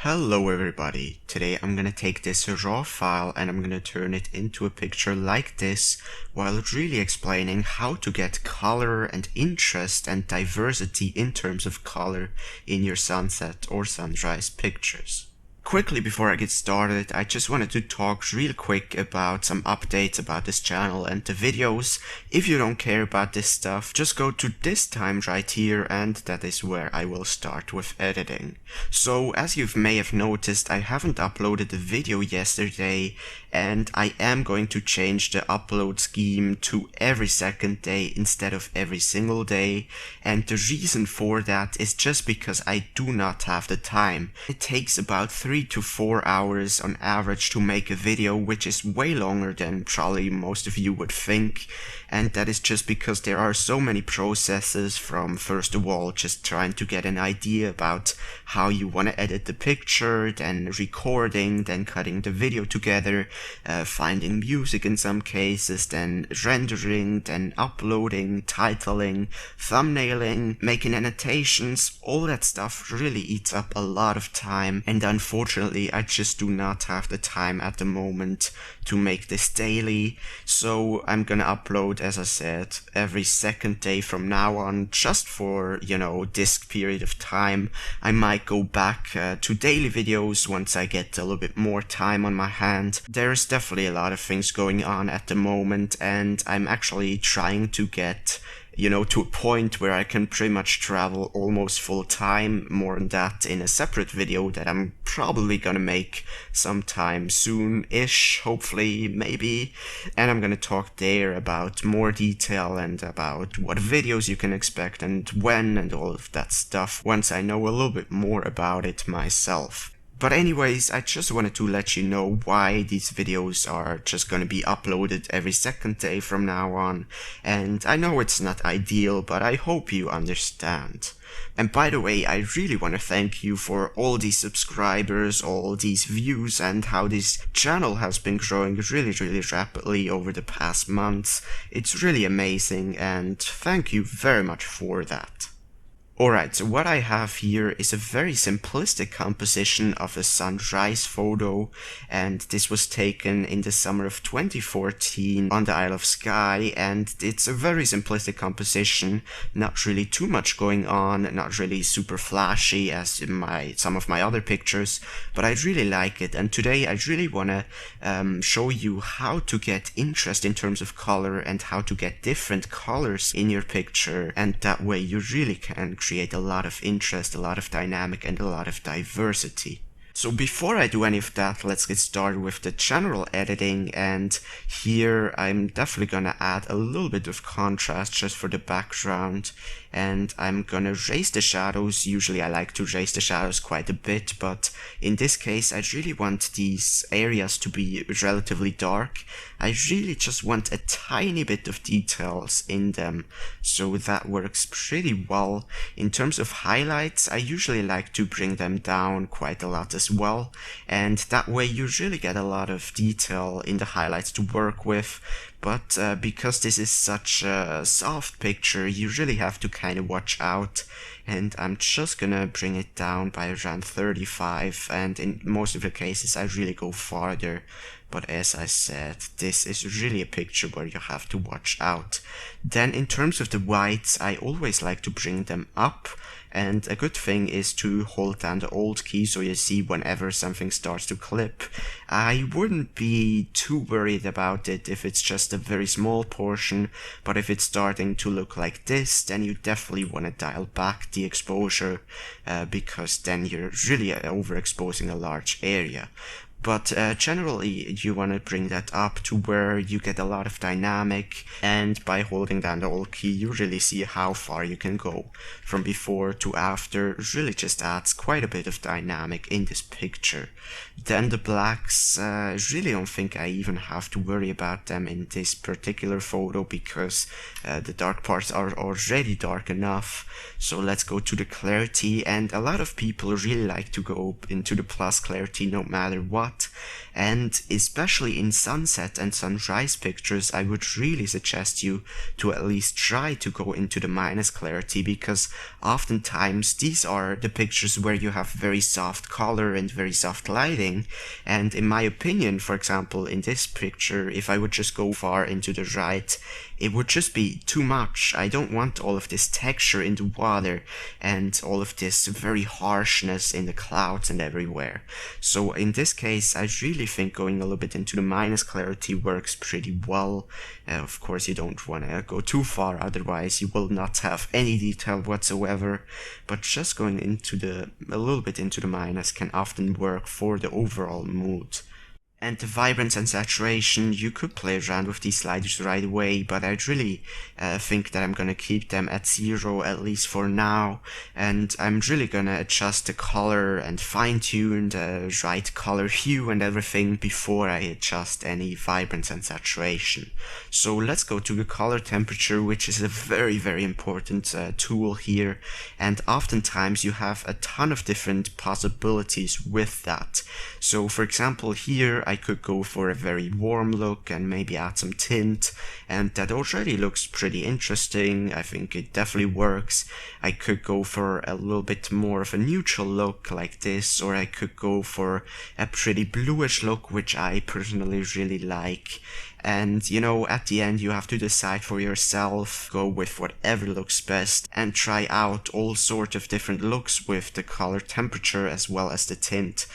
Hello everybody, today I'm gonna take this raw file and I'm gonna turn it into a picture like this while really explaining how to get color and interest and diversity in terms of color in your sunset or sunrise pictures. Quickly before I get started, I just wanted to talk real quick about some updates about this channel and the videos. If you don't care about this stuff, just go to this time right here and that is where I will start with editing. So as you may have noticed, I haven't uploaded a video yesterday and I am going to change the upload scheme to every second day instead of every single day, and the reason for that is just because I do not have the time. It takes about 3 to 4 hours on average to make a video, which is way longer than probably most of you would think, and that is just because there are so many processes, from first of all just trying to get an idea about how you want to edit the picture, then recording, then cutting the video together, finding music in some cases, then rendering, then uploading, titling, thumbnailing, making annotations. All that stuff really eats up a lot of time, and unfortunately I just do not have the time at the moment to make this daily. So I'm gonna upload, as I said, every second day from now on, just for, this period of time. I might go back to daily videos once I get a little bit more time on my hand. There's definitely a lot of things going on at the moment, and I'm actually trying to get to a point where I can pretty much travel almost full time. More on that in a separate video that I'm probably gonna make sometime soon-ish, hopefully, maybe. And I'm gonna talk there about more detail and about what videos you can expect and when and all of that stuff once I know a little bit more about it myself. But anyways, I just wanted to let you know why these videos are just gonna be uploaded every second day from now on. And I know it's not ideal, but I hope you understand. And by the way, I really want to thank you for all these subscribers, all these views, and how this channel has been growing really rapidly over the past months. It's really amazing, and thank you very much for that. Alright, so what I have here is a very simplistic composition of a sunrise photo, and this was taken in the summer of 2014 on the Isle of Skye, and it's a very simplistic composition, not really too much going on, not really super flashy as in some of my other pictures, but I really like it. And today I really want to show you how to get interest in terms of color and how to get different colors in your picture, and that way you really can create a lot of interest, a lot of dynamic, and a lot of diversity. So before I do any of that, let's get started with the general editing, and here I'm definitely gonna add a little bit of contrast just for the background, and I'm gonna raise the shadows. Usually I like to raise the shadows quite a bit, but in this case I really want these areas to be relatively dark. I really just want a tiny bit of details in them, so that works pretty well. In terms of highlights, I usually like to bring them down quite a lot as well, and that way you really get a lot of detail in the highlights to work with. But because this is such a soft picture, you really have to kind of watch out, and I'm just gonna bring it down by around 35, and in most of the cases I really go farther. But as I said, this is really a picture where you have to watch out. Then in terms of the whites, I always like to bring them up, and a good thing is to hold down the Alt key so you see whenever something starts to clip. I wouldn't be too worried about it if it's just a very small portion, but if it's starting to look like this, then you definitely want to dial back the exposure, because then you're really overexposing a large area. But generally you want to bring that up to where you get a lot of dynamic, and by holding down the Alt key you really see how far you can go from before to after. It really just adds quite a bit of dynamic in this picture. Then the blacks, I really don't think I even have to worry about them in this particular photo, because the dark parts are already dark enough. So let's go to the clarity, and a lot of people really like to go into the plus clarity no matter what. lot. And especially in sunset and sunrise pictures, I would really suggest you to at least try to go into the minus clarity, because oftentimes these are the pictures where you have very soft color and very soft lighting. And in my opinion, for example, in this picture, if I would just go far into the right, it would just be too much. I don't want all of this texture in the water and all of this very harshness in the clouds and everywhere. So in this case, I really think going a little bit into the minus clarity works pretty well. Of course, you don't want to go too far, otherwise you will not have any detail whatsoever. But just going into a little bit into the minus can often work for the overall mood. And the vibrance and saturation, you could play around with these sliders right away, but I'd really think that I'm gonna keep them at 0, at least for now. And I'm really gonna adjust the color and fine-tune the right color hue and everything before I adjust any vibrance and saturation. So let's go to the color temperature, which is a very, very important tool here. And oftentimes you have a ton of different possibilities with that. So for example, here I could go for a very warm look and maybe add some tint, and that already looks pretty interesting. I think it definitely works. I could go for a little bit more of a neutral look like this, or I could go for a pretty bluish look, which I personally really like. And you know, at the end you have to decide for yourself, go with whatever looks best, and try out all sorts of different looks with the color temperature as well as the tint.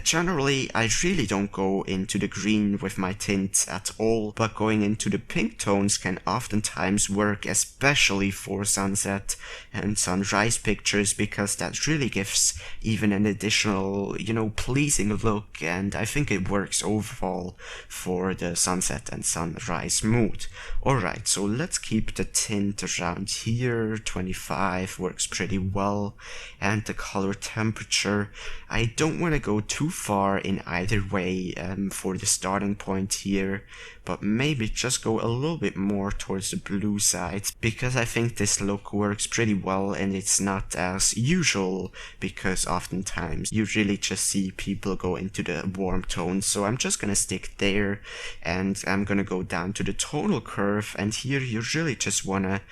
Generally, I really don't go into the green with my tint at all, but going into the pink tones can oftentimes work, especially for sunset and sunrise pictures, because that really gives even an additional, pleasing look, and I think it works overall for the sunset and sunrise mood. Alright, so let's keep the tint around here. 25 works pretty well. And the color temperature, I don't want to go too far in either way for the starting point here, but maybe just go a little bit more towards the blue side, because I think this look works pretty well and it's not as usual, because oftentimes you really just see people go into the warm tones. So I'm just gonna stick there, and I'm gonna go down to the tonal curve, and here you really just wanna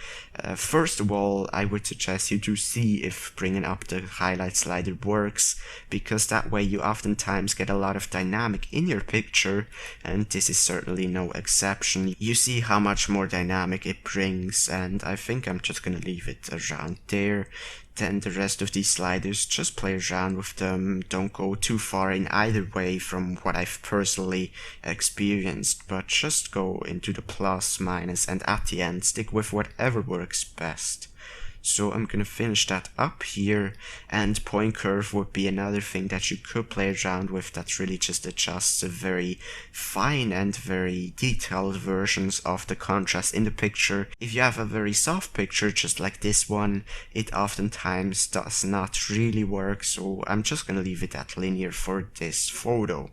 first of all, I would suggest you to see if bringing up the highlight slider works, because that way you oftentimes get a lot of dynamic in your picture, and this is certainly no exception. You see how much more dynamic it brings, and I think I'm just gonna leave it around there. Then the rest of these sliders, just play around with them. Don't go too far in either way from what I've personally experienced, but just go into the plus, minus, and at the end stick with whatever works best. So I'm gonna finish that up here, and point curve would be another thing that you could play around with, that really just adjusts the very fine and very detailed versions of the contrast in the picture. If you have a very soft picture just like this one, it oftentimes does not really work, so I'm just gonna leave it at linear for this photo.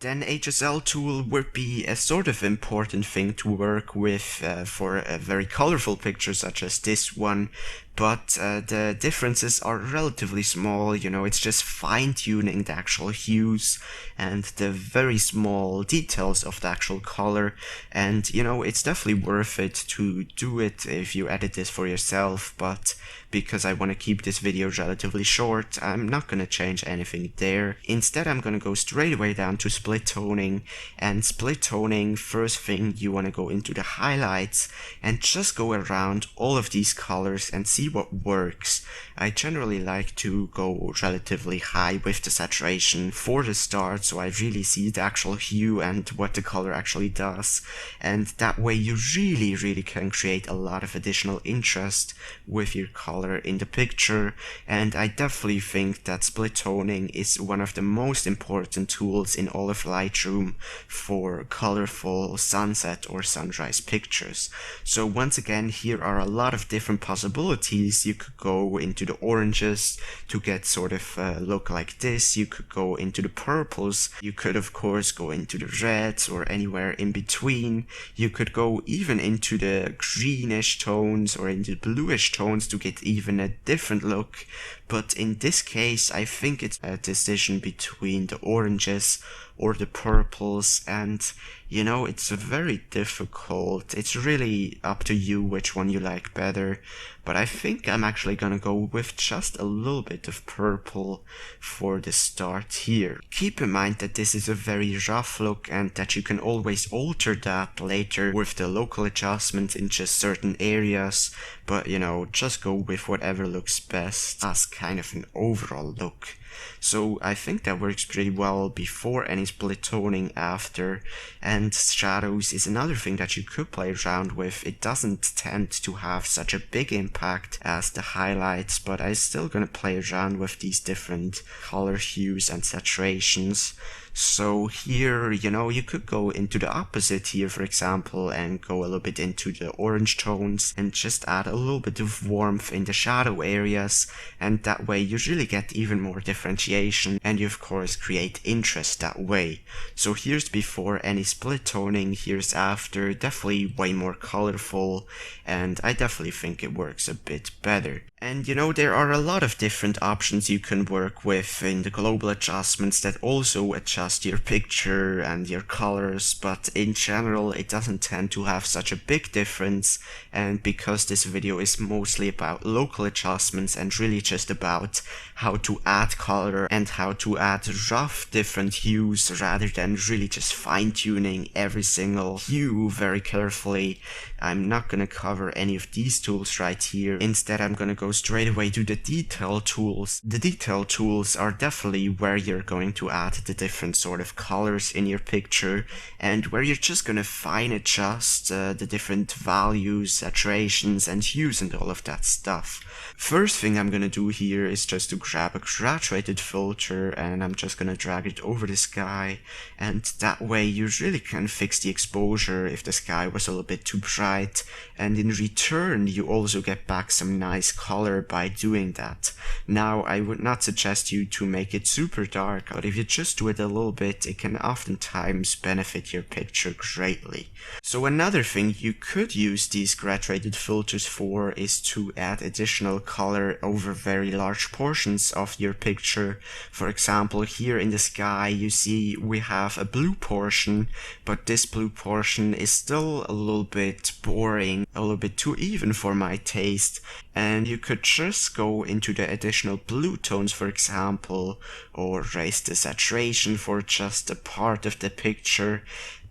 Then HSL tool would be a sort of important thing to work with for a very colorful picture such as this one, but the differences are relatively small. It's just fine-tuning the actual hues and the very small details of the actual color, and it's definitely worth it to do it if you edit this for yourself, but because I want to keep this video relatively short, I'm not going to change anything there. Instead, I'm going to go straight away down to split toning, and split toning, first thing you want to go into the highlights and just go around all of these colors and see what works. I generally like to go relatively high with the saturation for the start, so I really see the actual hue and what the color actually does, and that way you really can create a lot of additional interest with your color in the picture. And I definitely think that split toning is one of the most important tools in all of Lightroom for colorful sunset or sunrise pictures. So once again, here are a lot of different possibilities. You could go into the oranges to get sort of a look like this. You could go into the purples. You could of course go into the reds or anywhere in between. You could go even into the greenish tones or into the bluish tones to get even a different look. But in this case, I think it's a decision between the oranges or the purples, and you know, it's very difficult. It's really up to you which one you like better, but I think I'm actually gonna go with just a little bit of purple for the start here. Keep in mind that this is a very rough look and that you can always alter that later with the local adjustments in just certain areas, but you know, just go with whatever looks best as kind of an overall look. So I think that works pretty well before any split toning after, and shadows is another thing that you could play around with. It doesn't tend to have such a big impact as the highlights, but I'm still gonna play around with these different color hues and saturations. So here, you know, you could go into the opposite here, for example, and go a little bit into the orange tones and just add a little bit of warmth in the shadow areas, and that way you really get even more differentiation, and you of course create interest that way. So here's before any split toning, here's after, definitely way more colorful, and I definitely think it works a bit better. And you know, there are a lot of different options you can work with in the global adjustments that also adjust your picture and your colors, but in general it doesn't tend to have such a big difference, and because this video is mostly about local adjustments and really just about how to add color and how to add rough different hues rather than really just fine-tuning every single hue very carefully, I'm not gonna cover any of these tools right here. Instead, I'm gonna go straight away to the detail tools. The detail tools are definitely where you're going to add the different sort of colors in your picture, and where you're just gonna fine adjust the different values, saturations, and hues and all of that stuff. First thing I'm gonna do here is just to grab a graduated filter, and I'm just gonna drag it over the sky, and that way you really can fix the exposure if the sky was a little bit too bright, and in return you also get back some nice color by doing that. Now, I would not suggest you to make it super dark, but if you just do it a little bit, it can oftentimes benefit your picture greatly. So another thing you could use these graduated filters for is to add additional color over very large portions of your picture. For example, here in the sky you see we have a blue portion, but this blue portion is still a little bit boring, a little bit too even for my taste, and you could just go into the additional blue tones, for example, or raise the saturation for just a part of the picture.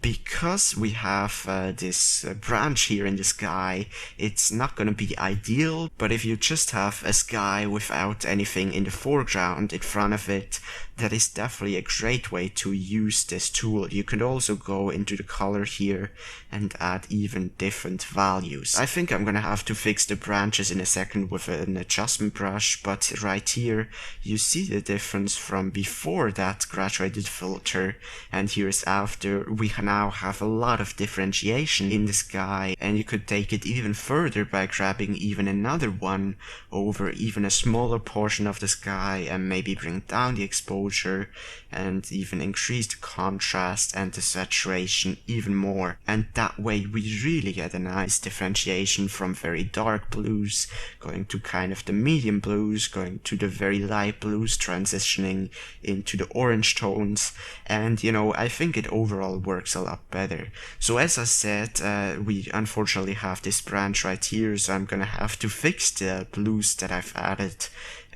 Because we have this branch here in the sky, it's not gonna be ideal, but if you just have a sky without anything in the foreground in front of it, that is definitely a great way to use this tool. You can also go into the color here and add even different values. I think I'm gonna have to fix the branches in a second with an adjustment brush, but right here you see the difference from before that graduated filter and here's after. We now have a lot of differentiation in the sky, and you could take it even further by grabbing even another one over even a smaller portion of the sky and maybe bring down the exposure and even increase the contrast and the saturation even more, and that way we really get a nice differentiation from very dark blues going to kind of the medium blues, going to the very light blues, transitioning into the orange tones, and you know, I think it overall works a lot better. So as I said, we unfortunately have this branch right here, so I'm gonna have to fix the blues that I've added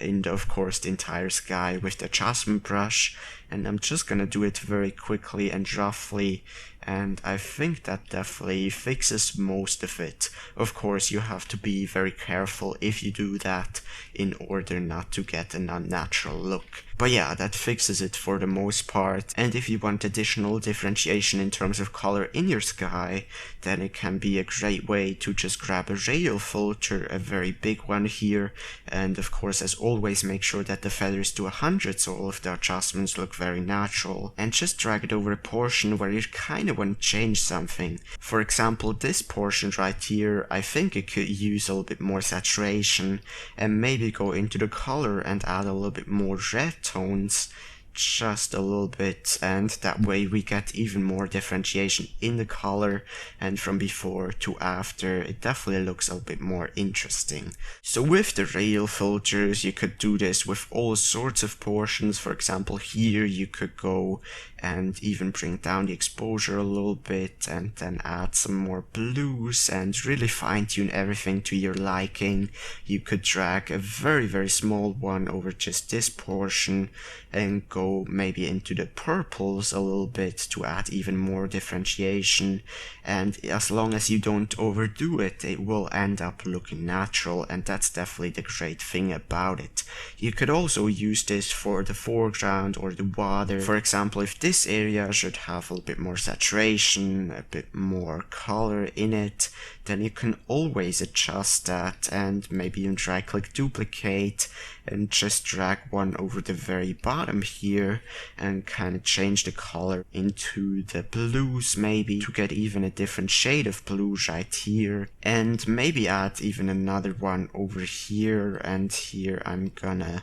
in of course the entire sky with the adjustment brush, and I'm just gonna do it very quickly and roughly, and I think that definitely fixes most of it. Of course, you have to be very careful if you do that in order not to get an unnatural look. But yeah, that fixes it for the most part, and if you want additional differentiation in terms of color in your sky, then it can be a great way to just grab a radial filter, a very big one here, and of course as always make sure that the feather is to 100 so all of the adjustments look very natural, and just drag it over a portion where you kind of want to change something. For example, this portion right here, I think it could use a little bit more saturation, and maybe go into the color and add a little bit more red tones. just a little bit, and that way we get even more differentiation in the color, and from before to after it definitely looks a bit more interesting. So with the radial filters you could do this with all sorts of portions. For example, here you could go and even bring down the exposure a little bit and then add some more blues and really fine-tune everything to your liking. You could drag a very small one over just this portion and go maybe into the purples a little bit to add even more differentiation, and as long as you don't overdo it, it will end up looking natural, and that's definitely the great thing about it. You could also use this for the foreground or the water. For example, if this area should have a little bit more saturation, a bit more color in it, then you can always adjust that and maybe even right click duplicate and just drag one over the very bottom here and kind of change the color into the blues, maybe to get even a different shade of blue right here, and maybe add even another one over here. And here I'm gonna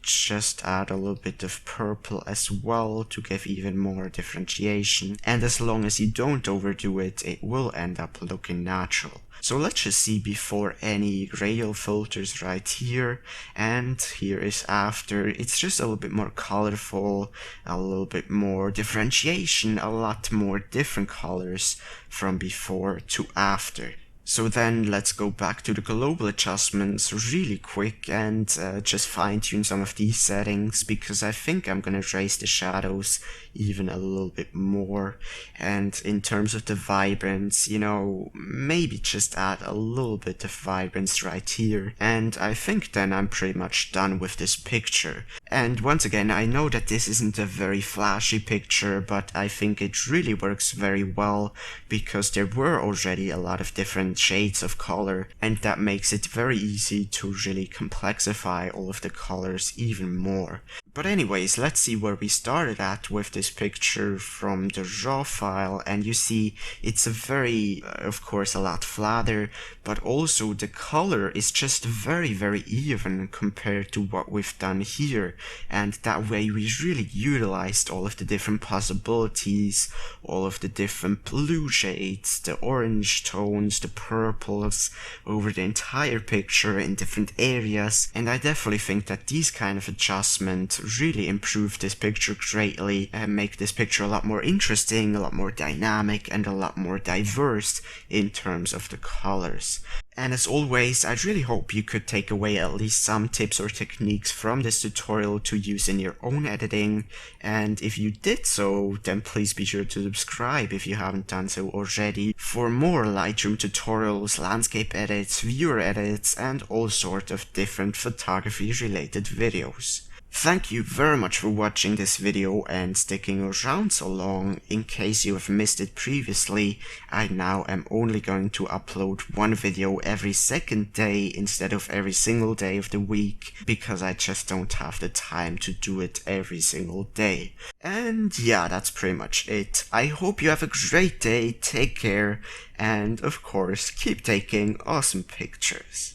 just add a little bit of purple as well to give even more differentiation, and as long as you don't overdo it, it will end up looking natural. So let's just see before any radial filters right here, and here is after. It's just a little bit more colorful, a little bit more differentiation, a lot more different colors from before to after. So then let's go back to the global adjustments really quick and just fine tune some of these settings, because I think I'm gonna raise the shadows even a little bit more. And in terms of the vibrance, you know, maybe just add a little bit of vibrance right here. And I think then I'm pretty much done with this picture. And once again, I know that this isn't a very flashy picture, but I think it really works very well because there were already a lot of different shades of color, and that makes it very easy to really complexify all of the colors even more. But anyways, let's see where we started at with this picture from the raw file, and you see it's a very, of course, a lot flatter, but also the color is just very even compared to what we've done here, and that way we really utilized all of the different possibilities, all of the different blue shades, the orange tones, the purples over the entire picture in different areas, and I definitely think that these kind of adjustments really improve this picture greatly and make this picture a lot more interesting, a lot more dynamic, and a lot more diverse in terms of the colors. And as always, I really hope you could take away at least some tips or techniques from this tutorial to use in your own editing, and if you did so, then please be sure to subscribe if you haven't done so already for more Lightroom tutorials, landscape edits, viewer edits, and all sorts of different photography related videos. Thank you very much for watching this video and sticking around so long. In case you have missed it previously, I now am only going to upload one video every second day instead of every single day of the week, because I just don't have the time to do it every single day. And yeah, that's pretty much it. I hope you have a great day, take care, and of course, keep taking awesome pictures.